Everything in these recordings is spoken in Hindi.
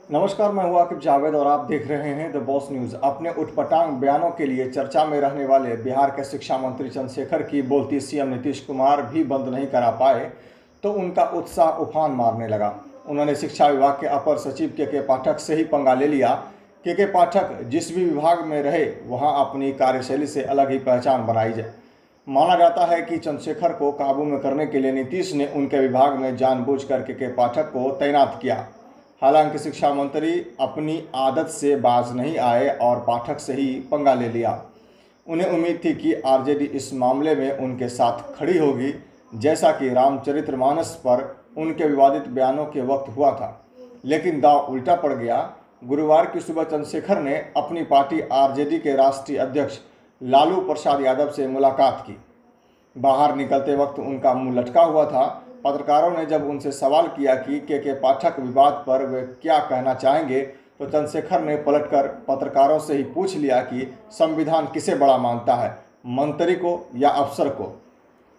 नमस्कार, मैं हूं आकिब जावेद और आप देख रहे हैं द बॉस न्यूज़। अपने उटपटांग बयानों के लिए चर्चा में रहने वाले बिहार के शिक्षा मंत्री चंद्रशेखर की बोलती सीएम नीतीश कुमार भी बंद नहीं करा पाए तो उनका उत्साह उफान मारने लगा। उन्होंने शिक्षा विभाग के अपर सचिव के पाठक से ही पंगा ले लिया। के पाठक जिस भी विभाग में रहे वहां अपनी कार्यशैली से अलग ही पहचान बनाई जाए। माना जाता है कि चंद्रशेखर को काबू में करने के लिए नीतीश ने उनके विभाग में जानबूझकर के पाठक को तैनात किया। हालांकि शिक्षा मंत्री अपनी आदत से बाज नहीं आए और पाठक से ही पंगा ले लिया। उन्हें उम्मीद थी कि आरजेडी इस मामले में उनके साथ खड़ी होगी, जैसा कि रामचरितमानस पर उनके विवादित बयानों के वक्त हुआ था। लेकिन दांव उल्टा पड़ गया। गुरुवार की सुबह चंद्रशेखर ने अपनी पार्टी आरजेडी के राष्ट्रीय अध्यक्ष लालू प्रसाद यादव से मुलाकात की। बाहर निकलते वक्त उनका मुंह लटका हुआ था। पत्रकारों ने जब उनसे सवाल किया कि के पाठक विवाद पर वे क्या कहना चाहेंगे, तो चंद्रशेखर ने पलटकर पत्रकारों से ही पूछ लिया कि संविधान किसे बड़ा मानता है, मंत्री को या अफसर को।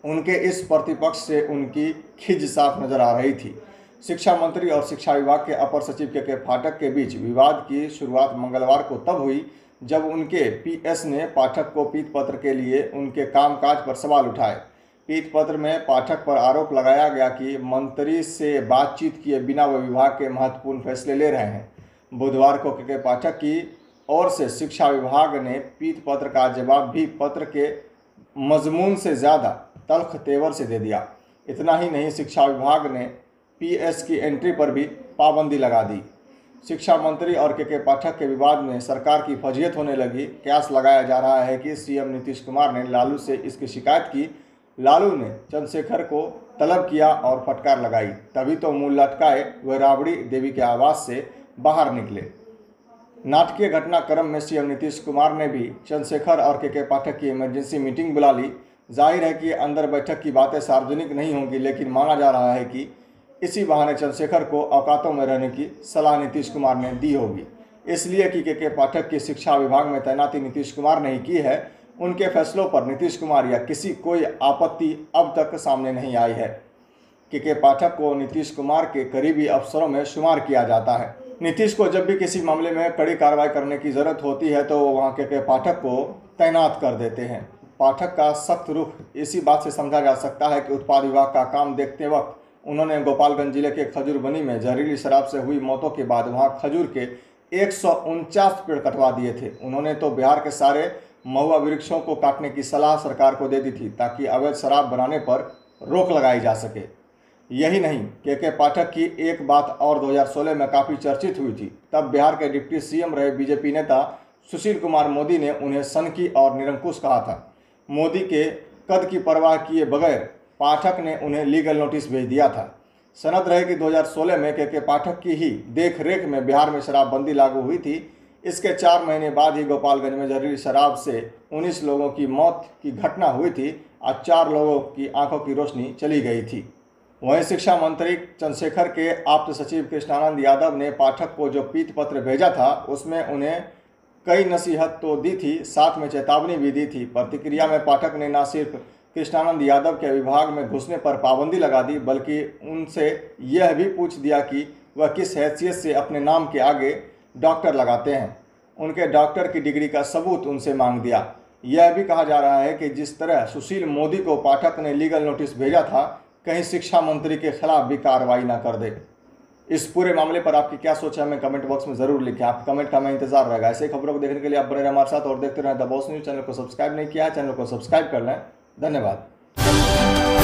उनके इस प्रतिपक्ष से उनकी खिज साफ नजर आ रही थी। शिक्षा मंत्री और शिक्षा विभाग के अपर सचिव के पाठक के बीच विवाद की शुरुआत मंगलवार को तब हुई जब उनके पीएस ने पाठक को पीत पत्र के लिए उनके कामकाज पर सवाल उठाए। पीत पत्र में पाठक पर आरोप लगाया गया कि मंत्री से बातचीत किए बिना वे विभाग के महत्वपूर्ण फैसले ले रहे हैं। बुधवार को के पाठक की ओर से शिक्षा विभाग ने पीत पत्र का जवाब भी पत्र के मजमून से ज़्यादा तल्ख तेवर से दे दिया। इतना ही नहीं, शिक्षा विभाग ने पीएस की एंट्री पर भी पाबंदी लगा दी। शिक्षा मंत्री और के पाठक के विवाद में सरकार की फजीहत होने लगी। कयास लगाया जा रहा है कि सीएम नीतीश कुमार ने लालू से इसकी शिकायत की। लालू ने चंद्रशेखर को तलब किया और फटकार लगाई। तभी तो मुंह लटकाए वह राबड़ी देवी के आवास से बाहर निकले। नाटकीय घटनाक्रम में सीएम नीतीश कुमार ने भी चंद्रशेखर और के पाठक की इमरजेंसी मीटिंग बुला ली। जाहिर है कि अंदर बैठक की बातें सार्वजनिक नहीं होंगी, लेकिन माना जा रहा है कि इसी बहाने चंद्रशेखर को औकातों में रहने की सलाह नीतीश कुमार ने दी होगी। इसलिए कि के पाठक की शिक्षा विभाग में तैनाती नीतीश कुमार ने ही की है। उनके फैसलों पर नीतीश कुमार या किसी कोई आपत्ति अब तक सामने नहीं आई है। के पाठक को नीतीश कुमार के करीबी अफसरों में शुमार किया जाता है। नीतीश को जब भी किसी मामले में कड़ी कार्रवाई करने की जरूरत होती है तो वहाँ के पाठक को तैनात कर देते हैं। पाठक का सख्त रुख इसी बात से समझा जा सकता है कि उत्पाद विभाग का काम देखते वक्त उन्होंने गोपालगंज जिले के खजूरबनी में जहरीली शराब से हुई मौतों के बाद वहाँ खजूर के 149 पेड़ कटवा दिए थे। उन्होंने तो बिहार के सारे महुआ वृक्षों को काटने की सलाह सरकार को दे दी थी ताकि अवैध शराब बनाने पर रोक लगाई जा सके। यही नहीं, के पाठक की एक बात और 2016 में काफ़ी चर्चित हुई थी। तब बिहार के डिप्टी सीएम रहे बीजेपी नेता सुशील कुमार मोदी ने उन्हें सनकी और निरंकुश कहा था। मोदी के कद की परवाह किए बगैर पाठक ने उन्हें लीगल नोटिस भेज दिया था। सनद रहे कि 2016 में के पाठक की ही देख रेख में बिहार में शराबबंदी लागू हुई थी। इसके 4 महीने बाद ही गोपालगंज में जहरीली शराब से 19 लोगों की मौत की घटना हुई थी और 4 लोगों की आंखों की रोशनी चली गई थी। वहीं शिक्षा मंत्री चंद्रशेखर के आप्त सचिव कृष्णानंद यादव ने पाठक को जो पीत पत्र भेजा था उसमें उन्हें कई नसीहत तो दी थी, साथ में चेतावनी भी दी थी। प्रतिक्रिया में पाठक ने न सिर्फ कृष्णानंद यादव के विभाग में घुसने पर पाबंदी लगा दी, बल्कि उनसे यह भी पूछ दिया कि वह किस हैसियत से अपने नाम के आगे डॉक्टर लगाते हैं। उनके डॉक्टर की डिग्री का सबूत उनसे मांग दिया। यह भी कहा जा रहा है कि जिस तरह सुशील मोदी को पाठक ने लीगल नोटिस भेजा था, कहीं शिक्षा मंत्री के खिलाफ भी कार्रवाई न कर दे। इस पूरे मामले पर आपकी क्या सोच है, हमें कमेंट बॉक्स में जरूर लिखें। आप कमेंट का हमें इंतजार रहेगा। ऐसे खबरों को देखने के लिए आप बने रहें हमारे साथ और देखते रहें द बॉस न्यूज़। चैनल को सब्सक्राइब नहीं किया है, चैनल को सब्सक्राइब कर लें। धन्यवाद।